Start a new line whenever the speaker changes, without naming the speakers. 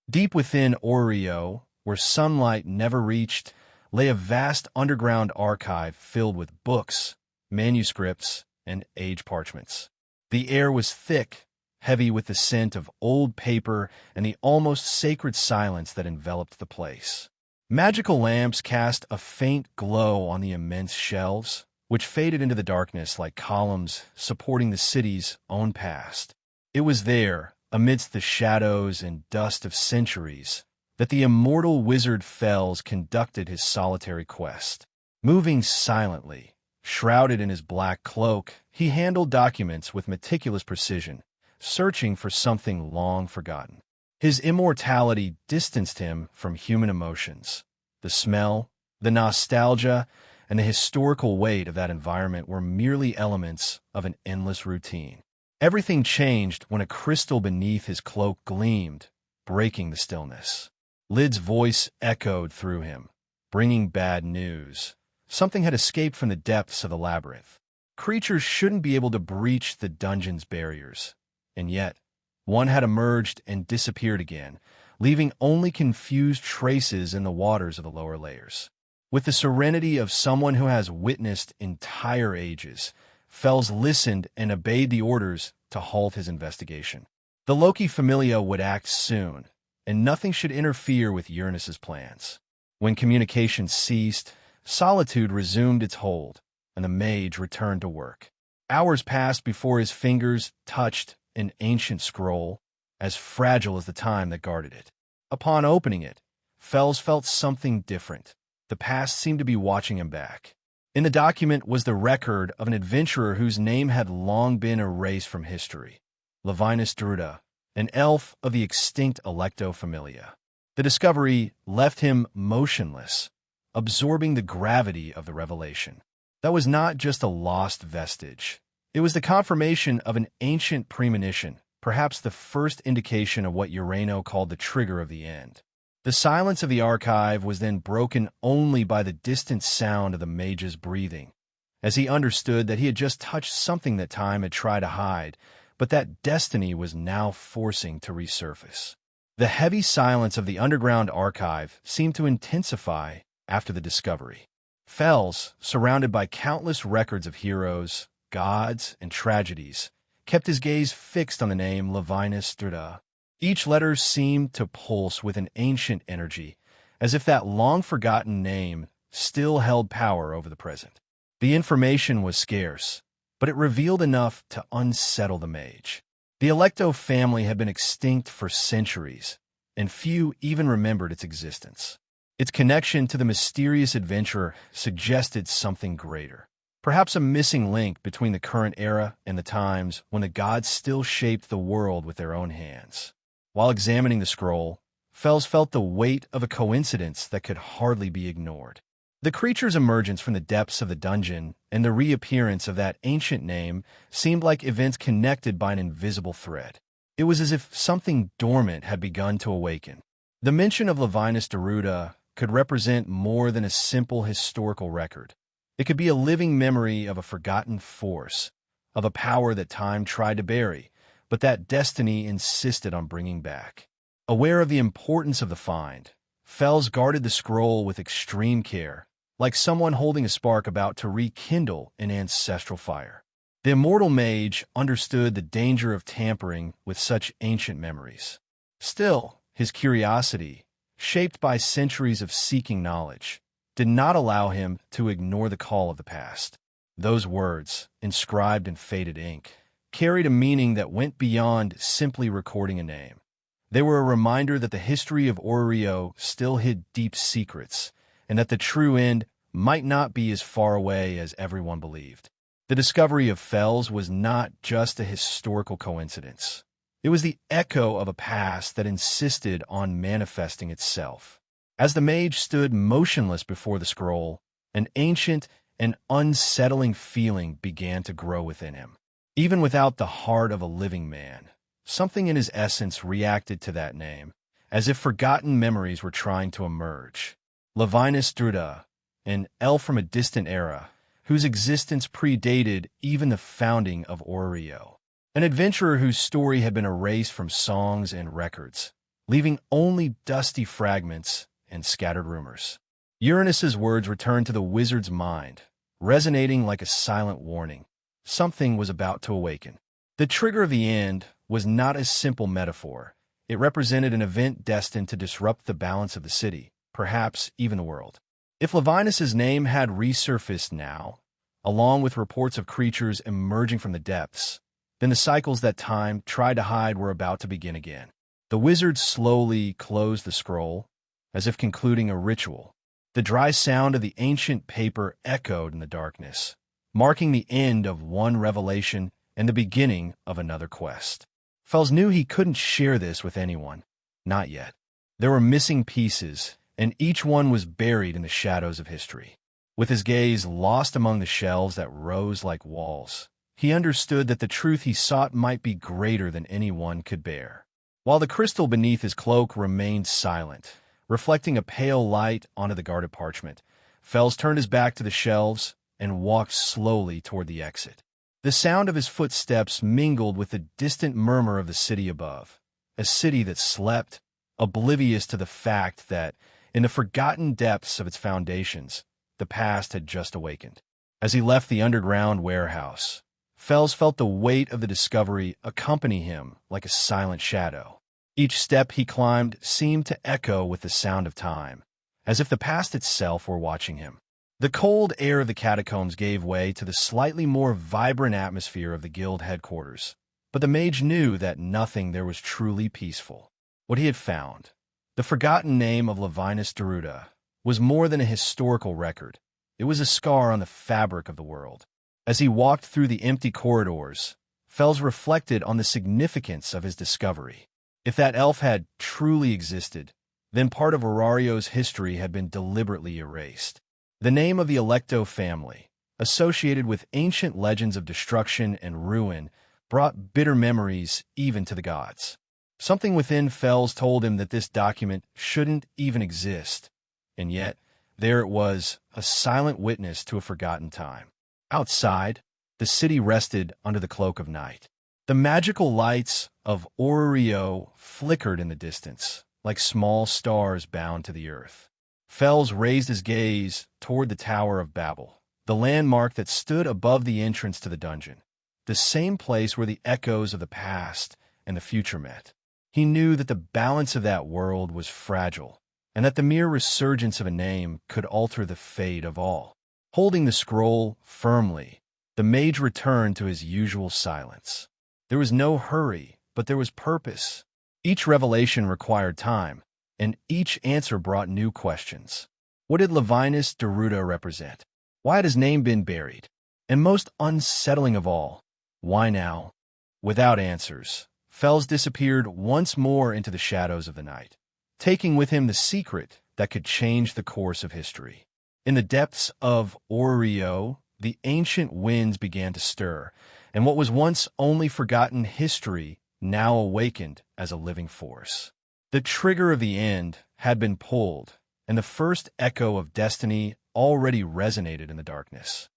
Deep within Oreo, where sunlight never reached, lay a vast underground archive filled with books, manuscripts, and age parchments. The air was thick, heavy with the scent of old paper and the almost sacred silence that enveloped the place. Magical lamps cast a faint glow on the immense shelves, which faded into the darkness like columns supporting the city's own past. It was there, amidst the shadows and dust of centuries, that the immortal wizard Fells conducted his solitary quest. Moving silently, shrouded in his black cloak, he handled documents with meticulous precision, searching for something long forgotten. His immortality distanced him from human emotions. The smell, the nostalgia, and the historical weight of that environment were merely elements of an endless routine. Everything changed when a crystal beneath his cloak gleamed, breaking the stillness. Lid's voice echoed through him, bringing bad news. Something had escaped from the depths of the labyrinth. Creatures shouldn't be able to breach the dungeon's barriers. And yet, one had emerged and disappeared again, leaving only confused traces in the waters of the lower layers. With the serenity of someone who has witnessed entire ages, Fells listened and obeyed the orders to halt his investigation. The Loki Familia would act soon, and nothing should interfere with Uranus's plans. When communication ceased, solitude resumed its hold, and the mage returned to work. Hours passed before his fingers touched an ancient scroll, as fragile as the time that guarded it. Upon opening it, Fells felt something different. The past seemed to be watching him back. In the document was the record of an adventurer whose name had long been erased from history, Levinus Druda, an elf of the extinct Electo Familia. The discovery left him motionless, absorbing the gravity of the revelation. That was not just a lost vestige. It was the confirmation of an ancient premonition, perhaps the first indication of what Urano called the trigger of the end. The silence of the archive was then broken only by the distant sound of the mage's breathing, as he understood that he had just touched something that time had tried to hide, but that destiny was now forcing to resurface. The heavy silence of the underground archive seemed to intensify after the discovery. Fells, surrounded by countless records of heroes, gods, and tragedies, kept his gaze fixed on the name Levinus Druda. Each letter seemed to pulse with an ancient energy, as if that long-forgotten name still held power over the present. The information was scarce, but it revealed enough to unsettle the mage. The Electo family had been extinct for centuries, and few even remembered its existence. Its connection to the mysterious adventurer suggested something greater, perhaps a missing link between the current era and the times when the gods still shaped the world with their own hands. While examining the scroll, Fells felt the weight of a coincidence that could hardly be ignored. The creature's emergence from the depths of the dungeon and the reappearance of that ancient name seemed like events connected by an invisible thread. It was as if something dormant had begun to awaken. The mention of Levinus Druda could represent more than a simple historical record. It could be a living memory of a forgotten force, of a power that time tried to bury, but that destiny insisted on bringing back. Aware of the importance of the find, Fells guarded the scroll with extreme care, like someone holding a spark about to rekindle an ancestral fire. The immortal mage understood the danger of tampering with such ancient memories. Still, his curiosity, shaped by centuries of seeking knowledge, did not allow him to ignore the call of the past. Those words, inscribed in faded ink, carried a meaning that went beyond simply recording a name. They were a reminder that the history of Oreo still hid deep secrets, and that the true end might not be as far away as everyone believed. The discovery of Fells was not just a historical coincidence. It was the echo of a past that insisted on manifesting itself. As the mage stood motionless before the scroll, an ancient and unsettling feeling began to grow within him. Even without the heart of a living man, something in his essence reacted to that name, as if forgotten memories were trying to emerge. Levinus Druda, an elf from a distant era, whose existence predated even the founding of Oreo. An adventurer whose story had been erased from songs and records, leaving only dusty fragments and scattered rumors. Uranus's words returned to the wizard's mind, resonating like a silent warning. Something was about to awaken. The trigger of the end was not a simple metaphor. It represented an event destined to disrupt the balance of the city, perhaps even the world. If Levinus's name had resurfaced now, along with reports of creatures emerging from the depths, then the cycles that time tried to hide were about to begin again. The wizard slowly closed the scroll, as if concluding a ritual. The dry sound of the ancient paper echoed in the darkness, marking the end of one revelation and the beginning of another quest. Fels knew he couldn't share this with anyone. Not yet. There were missing pieces, and each one was buried in the shadows of history. With his gaze lost among the shelves that rose like walls, he understood that the truth he sought might be greater than anyone could bear. While the crystal beneath his cloak remained silent, reflecting a pale light onto the guarded parchment, Fels turned his back to the shelves and walked slowly toward the exit. The sound of his footsteps mingled with the distant murmur of the city above, a city that slept, oblivious to the fact that, in the forgotten depths of its foundations, the past had just awakened. As he left the underground warehouse, Fels felt the weight of the discovery accompany him like a silent shadow. Each step he climbed seemed to echo with the sound of time, as if the past itself were watching him. The cold air of the catacombs gave way to the slightly more vibrant atmosphere of the guild headquarters, but the mage knew that nothing there was truly peaceful. What he had found, the forgotten name of Levinus Deruta, was more than a historical record. It was a scar on the fabric of the world. As he walked through the empty corridors, Fels reflected on the significance of his discovery. If that elf had truly existed, then part of Aurario's history had been deliberately erased. The name of the Electo family, associated with ancient legends of destruction and ruin, brought bitter memories even to the gods. Something within Fels told him that this document shouldn't even exist, and yet there it was, a silent witness to a forgotten time. Outside, the city rested under the cloak of night. The magical lights of Orario flickered in the distance, like small stars bound to the earth. Fels raised his gaze toward the Tower of Babel, the landmark that stood above the entrance to the dungeon, the same place where the echoes of the past and the future met. He knew that the balance of that world was fragile, and that the mere resurgence of a name could alter the fate of all. Holding the scroll firmly, the mage returned to his usual silence. There was no hurry, but there was purpose. Each revelation required time, and each answer brought new questions. What did Levinus Deruta represent? Why had his name been buried? And most unsettling of all, why now? Without answers, Fels disappeared once more into the shadows of the night, taking with him the secret that could change the course of history. In the depths of Orario, the ancient winds began to stir, and what was once only forgotten history now awakened as a living force. The trigger of the end had been pulled, and the first echo of destiny already resonated in the darkness.